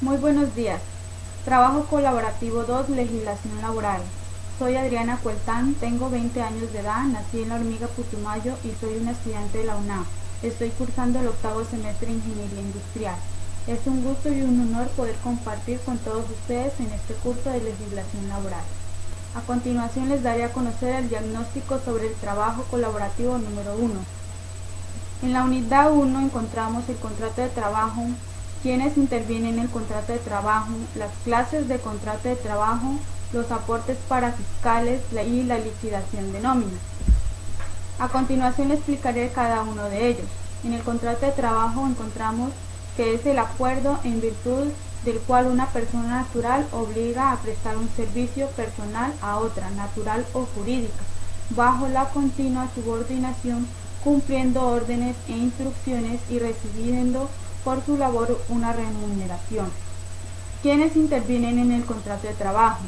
Muy buenos días. Trabajo colaborativo 2, legislación laboral. Soy Adriana Cueltán, tengo 20 años de edad, nací en La Hormiga, Putumayo y soy una estudiante de la UNAM. Estoy cursando el octavo semestre de Ingeniería Industrial. Es un gusto y un honor poder compartir con todos ustedes en este curso de legislación laboral. A continuación les daré a conocer el diagnóstico sobre el trabajo colaborativo número 1. En la unidad 1 encontramos el contrato de trabajo, quienes intervienen en el contrato de trabajo, las clases de contrato de trabajo, los aportes parafiscales y la liquidación de nómina. A continuación les explicaré cada uno de ellos. En el contrato de trabajo encontramos que es el acuerdo en virtud del cual una persona natural obliga a prestar un servicio personal a otra, natural o jurídica, bajo la continua subordinación, cumpliendo órdenes e instrucciones y recibiendo por su labor una remuneración. ¿Quiénes intervienen en el contrato de trabajo?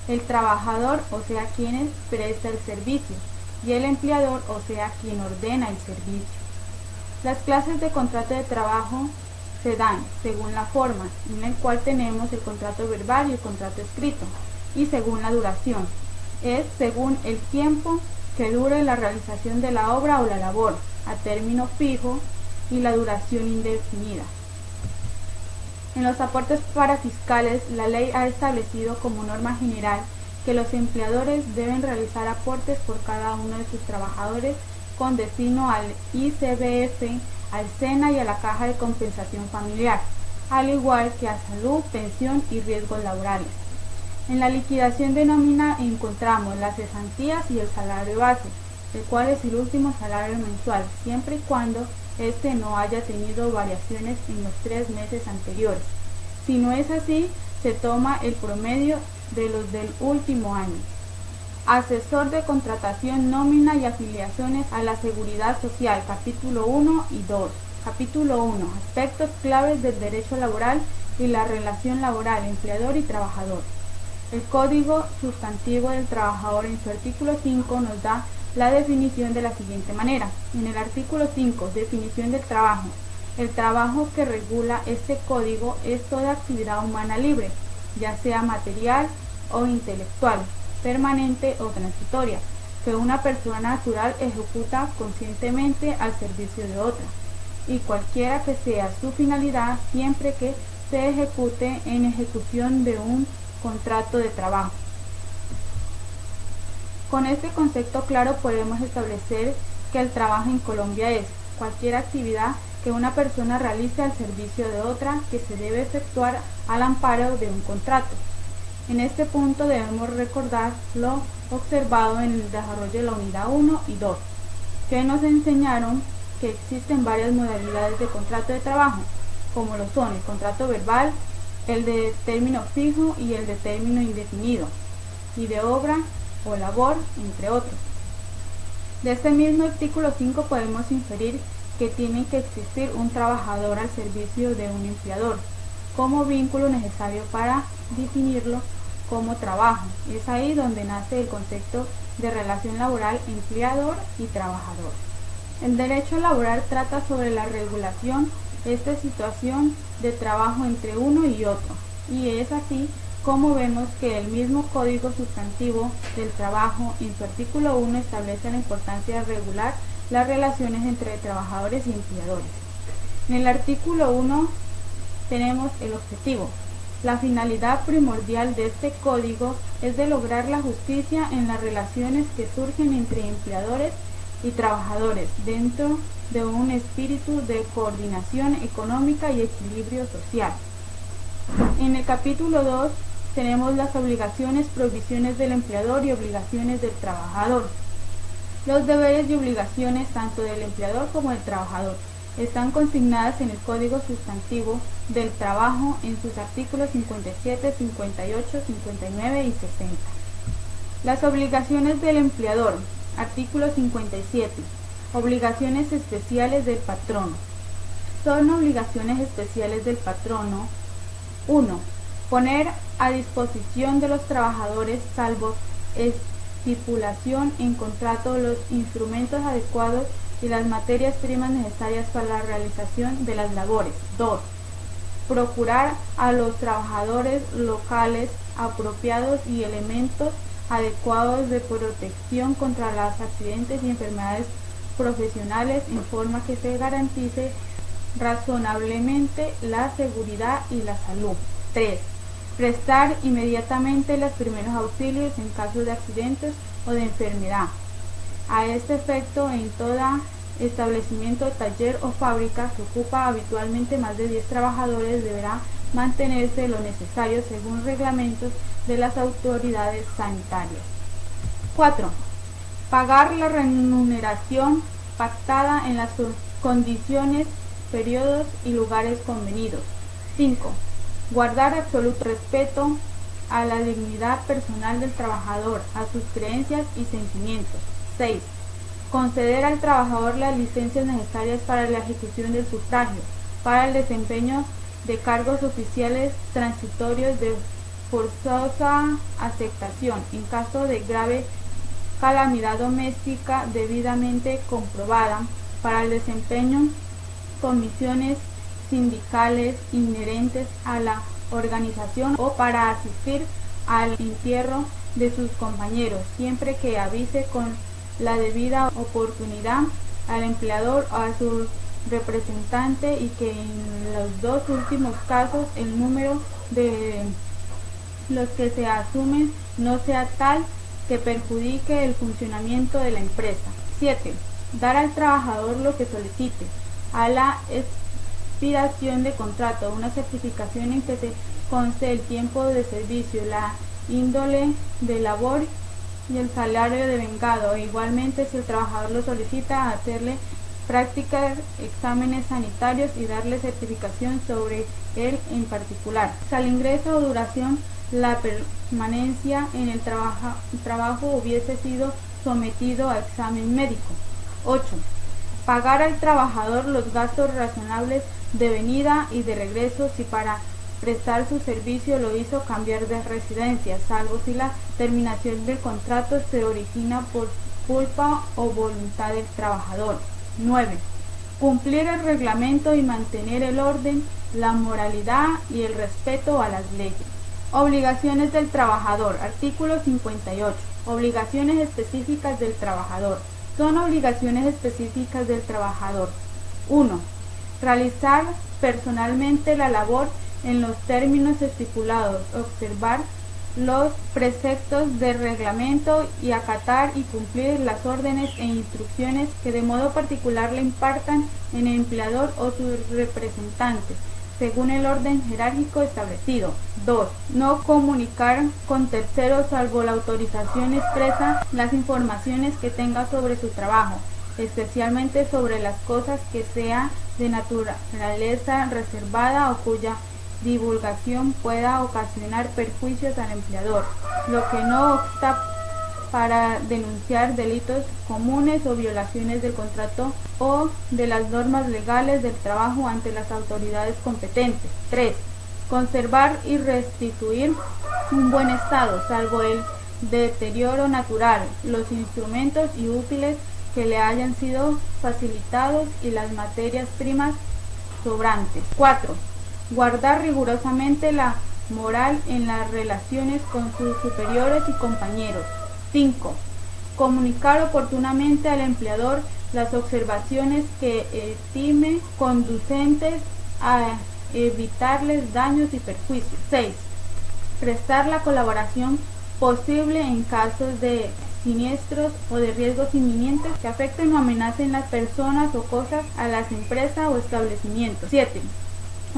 El trabajador, o sea, quien presta el servicio, y el empleador, o sea, quien ordena el servicio. Las clases de contrato de trabajo se dan según la forma, en la cual tenemos el contrato verbal y el contrato escrito, y según la duración. Es según el tiempo que dure la realización de la obra o la labor, a término fijo, y la duración indefinida. En los aportes parafiscales, la ley ha establecido como norma general que los empleadores deben realizar aportes por cada uno de sus trabajadores con destino al ICBF, al SENA y a la Caja de Compensación Familiar, al igual que a salud, pensión y riesgos laborales. En la liquidación de nómina encontramos las cesantías y el salario base, el cual es el último salario mensual, siempre y cuando este no haya tenido variaciones en los 3 meses anteriores. Si no es así, se toma el promedio de los del último año. Asesor de contratación, nómina y afiliaciones a la Seguridad Social, capítulo 1 y 2. Capítulo 1. Aspectos claves del derecho laboral y la relación laboral, empleador y trabajador. El Código Sustantivo del Trabajador en su artículo 5 nos da la definición de la siguiente manera. En el artículo 5, definición del trabajo. El trabajo que regula este código es toda actividad humana libre, ya sea material o intelectual, permanente o transitoria, que una persona natural ejecuta conscientemente al servicio de otra, y cualquiera que sea su finalidad, siempre que se ejecute en ejecución de un contrato de trabajo. Con este concepto claro podemos establecer que el trabajo en Colombia es cualquier actividad que una persona realice al servicio de otra que se debe efectuar al amparo de un contrato. En este punto debemos recordar lo observado en el desarrollo de la unidad 1 y 2, que nos enseñaron que existen varias modalidades de contrato de trabajo, como lo son el contrato verbal, el de término fijo y el de término indefinido, y de obra o labor, entre otros. De este mismo artículo 5 podemos inferir que tiene que existir un trabajador al servicio de un empleador, como vínculo necesario para definirlo como trabajo. Es ahí donde nace el concepto de relación laboral empleador y trabajador. El derecho laboral trata sobre la regulación de esta situación de trabajo entre uno y otro, y es así como vemos que el mismo Código Sustantivo del Trabajo en su artículo 1 establece la importancia de regular las relaciones entre trabajadores y empleadores. En el artículo 1 tenemos el objetivo. La finalidad primordial de este código es de lograr la justicia en las relaciones que surgen entre empleadores y trabajadores dentro de un espíritu de coordinación económica y equilibrio social. En el capítulo 2 tenemos las obligaciones, prohibiciones del empleador y obligaciones del trabajador. Los deberes y obligaciones tanto del empleador como del trabajador están consignadas en el Código Sustantivo del Trabajo en sus artículos 57, 58, 59 y 60. Las obligaciones del empleador. Artículo 57. Obligaciones especiales del patrono. Son obligaciones especiales del patrono. 1. Poner a disposición de los trabajadores, salvo estipulación en contrato, los instrumentos adecuados y las materias primas necesarias para la realización de las labores. 2. procurar a los trabajadores locales apropiados y elementos adecuados de protección contra los accidentes y enfermedades profesionales en forma que se garantice razonablemente la seguridad y la salud. 3. Prestar inmediatamente los primeros auxilios en caso de accidentes o de enfermedad. A este efecto, en todo establecimiento, taller o fábrica que ocupa habitualmente más de 10 trabajadores deberá mantenerse lo necesario según reglamentos de las autoridades sanitarias. 4. Pagar la remuneración pactada en las condiciones, periodos y lugares convenidos. 5. Guardar absoluto respeto a la dignidad personal del trabajador, a sus creencias y sentimientos. 6. Conceder al trabajador las licencias necesarias para la ejecución del sufragio, para el desempeño de cargos oficiales transitorios de forzosa aceptación, en caso de grave calamidad doméstica debidamente comprobada, para el desempeño comisiones sindicales inherentes a la organización o para asistir al entierro de sus compañeros, siempre que avise con la debida oportunidad al empleador o a su representante y que en los dos últimos casos el número de los que se asumen no sea tal que perjudique el funcionamiento de la empresa. 7. Dar al trabajador lo que solicite. A la expiración de contrato, una certificación en que se conste el tiempo de servicio, la índole de labor y el salario devengado. Igualmente, si el trabajador lo solicita, hacerle prácticas, exámenes sanitarios y darle certificación sobre él en particular. Al ingreso o duración, la permanencia en el trabajo hubiese sido sometido a examen médico. 8. Pagar al trabajador los gastos razonables de venida y de regreso si para prestar su servicio lo hizo cambiar de residencia, salvo si la terminación del contrato se origina por culpa o voluntad del trabajador. 9. Cumplir el reglamento y mantener el orden, la moralidad y el respeto a las leyes. Obligaciones del trabajador. Artículo 58. Obligaciones específicas del trabajador. Son obligaciones específicas del trabajador. 1. Realizar personalmente la labor en los términos estipulados, observar los preceptos del reglamento y acatar y cumplir las órdenes e instrucciones que de modo particular le impartan el empleador o sus representantes, según el orden jerárquico establecido. 2. No comunicar con terceros salvo la autorización expresa las informaciones que tenga sobre su trabajo, especialmente sobre las cosas que sea de naturaleza reservada o cuya divulgación pueda ocasionar perjuicios al empleador, lo que no obsta para denunciar delitos comunes o violaciones del contrato o de las normas legales del trabajo ante las autoridades competentes. 3. Conservar y restituir un buen estado, salvo el deterioro natural, los instrumentos y útiles que le hayan sido facilitados y las materias primas sobrantes. 4. Guardar rigurosamente la moral en las relaciones con sus superiores y compañeros. 5. Comunicar oportunamente al empleador las observaciones que estime conducentes a evitarles daños y perjuicios. 6. Prestar la colaboración posible en casos de siniestros o de riesgos inminentes que afecten o amenacen las personas o cosas a las empresas o establecimientos. 7.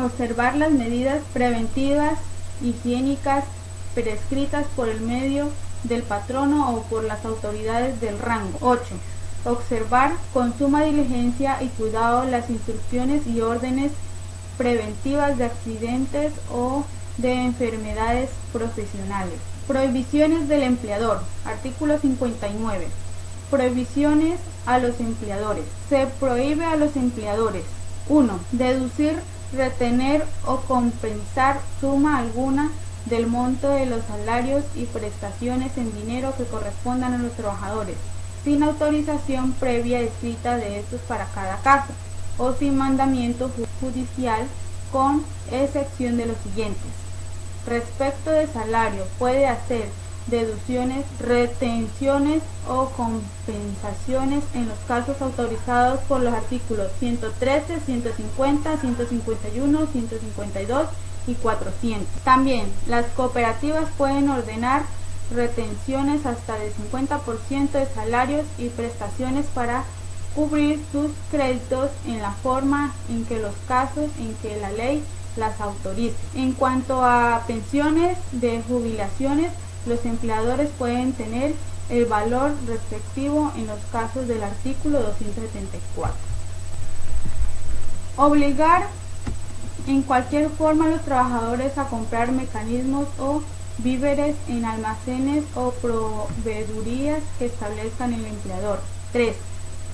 Observar las medidas preventivas higiénicas prescritas por el medio del patrono o por las autoridades del rango. 8. Observar con suma diligencia y cuidado las instrucciones y órdenes preventivas de accidentes o de enfermedades profesionales. Prohibiciones del empleador. Artículo 59. Prohibiciones a los empleadores. Se prohíbe a los empleadores: 1. Deducir, retener o compensar suma alguna del monto de los salarios y prestaciones en dinero que correspondan a los trabajadores, sin autorización previa escrita de estos para cada caso, o sin mandamiento judicial con excepción de los siguientes. Respecto de salario, puede hacer deducciones, retenciones o compensaciones en los casos autorizados por los artículos 113, 150, 151, 152 y 400. También las cooperativas pueden ordenar retenciones hasta del 50% de salarios y prestaciones para cubrir sus créditos en la forma en que los casos en que la ley las autorice. En cuanto a pensiones de jubilaciones, los empleadores pueden tener el valor respectivo en los casos del artículo 274. Obligar en cualquier forma a los trabajadores a comprar mecanismos o víveres en almacenes o proveedurías que establezcan el empleador. 3.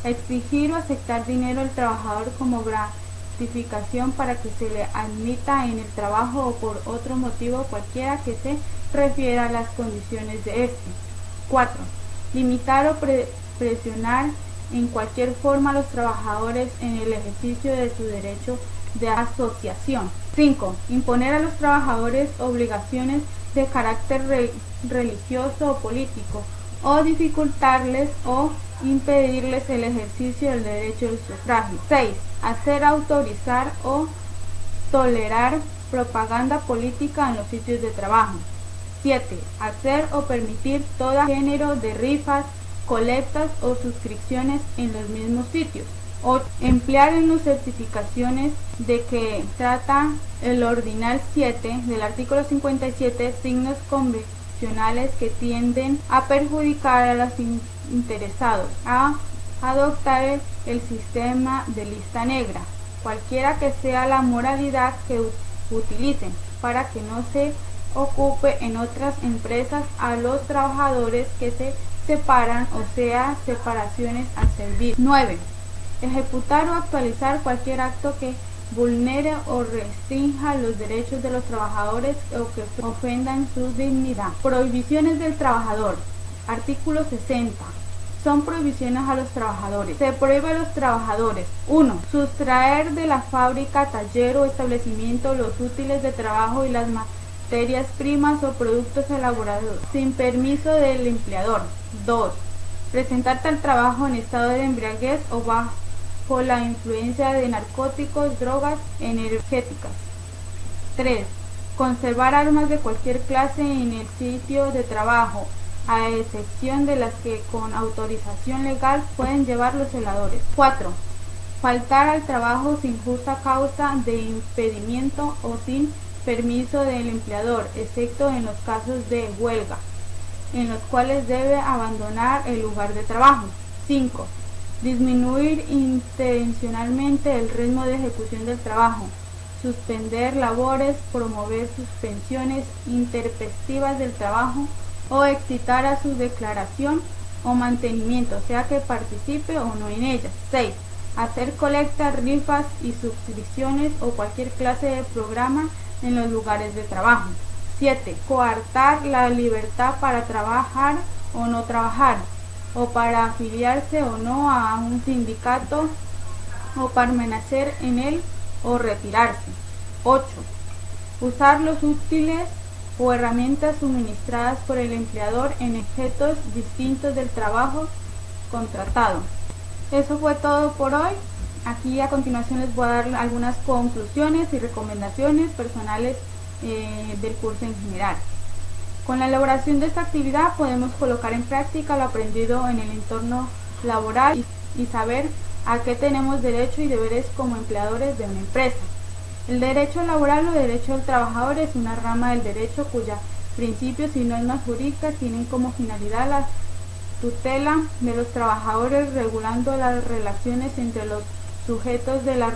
Exigir o aceptar dinero al trabajador como gratificación para que se le admita en el trabajo o por otro motivo cualquiera que se refiera a las condiciones de este. 4. Limitar o presionar en cualquier forma a los trabajadores en el ejercicio de su derecho de asociación. 5. Imponer a los trabajadores obligaciones de carácter religioso o político, o dificultarles o impedirles el ejercicio del derecho del sufragio. 6. Hacer, autorizar o tolerar propaganda política en los sitios de trabajo. 7. Hacer o permitir todo género de rifas, colectas o suscripciones en los mismos sitios. 8. Emplear en las certificaciones de que trata el ordinal 7 del artículo 57 signos convencionales que tienden a perjudicar a los interesados a adoptar el sistema de lista negra, cualquiera que sea la modalidad que utilicen, para que no se ocupe en otras empresas a los trabajadores que se separan, o sea, separaciones al servicio. 9. Ejecutar o actualizar cualquier acto que vulnere o restrinja los derechos de los trabajadores o que ofendan su dignidad. Prohibiciones del trabajador. Artículo 60. Son prohibiciones a los trabajadores. Se prohíbe a los trabajadores: 1. Sustraer de la fábrica, taller o establecimiento los útiles de trabajo y las materias primas o productos elaborados sin permiso del empleador. 2. Presentarte al trabajo en estado de embriaguez o bajo la influencia de narcóticos, drogas energéticas. 3. Conservar armas de cualquier clase en el sitio de trabajo, a excepción de las que con autorización legal pueden llevar los celadores. 4. Faltar al trabajo sin justa causa de impedimento o sin permiso del empleador, excepto en los casos de huelga, en los cuales debe abandonar el lugar de trabajo. 5. Disminuir intencionalmente el ritmo de ejecución del trabajo, suspender labores, promover suspensiones intempestivas del trabajo o excitar a su declaración o mantenimiento, sea que participe o no en ellas. 6. Hacer colectas, rifas y suscripciones o cualquier clase de programa en los lugares de trabajo. 7. Coartar la libertad para trabajar o no trabajar, o para afiliarse o no a un sindicato, o permanecer en él o retirarse. 8. Usar los útiles o herramientas suministradas por el empleador en objetos distintos del trabajo contratado. Eso fue todo por hoy. Aquí a continuación les voy a dar algunas conclusiones y recomendaciones personales del curso en general. Con la elaboración de esta actividad podemos colocar en práctica lo aprendido en el entorno laboral y saber a qué tenemos derecho y deberes como empleadores de una empresa. El derecho laboral o derecho del trabajador es una rama del derecho cuya principios y normas jurídicas tienen como finalidad la tutela de los trabajadores, regulando las relaciones entre los sujetos de la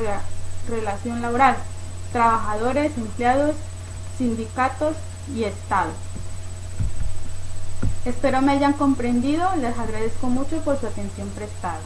relación laboral, trabajadores, empleados, sindicatos y Estado. Espero me hayan comprendido, les agradezco mucho por su atención prestada.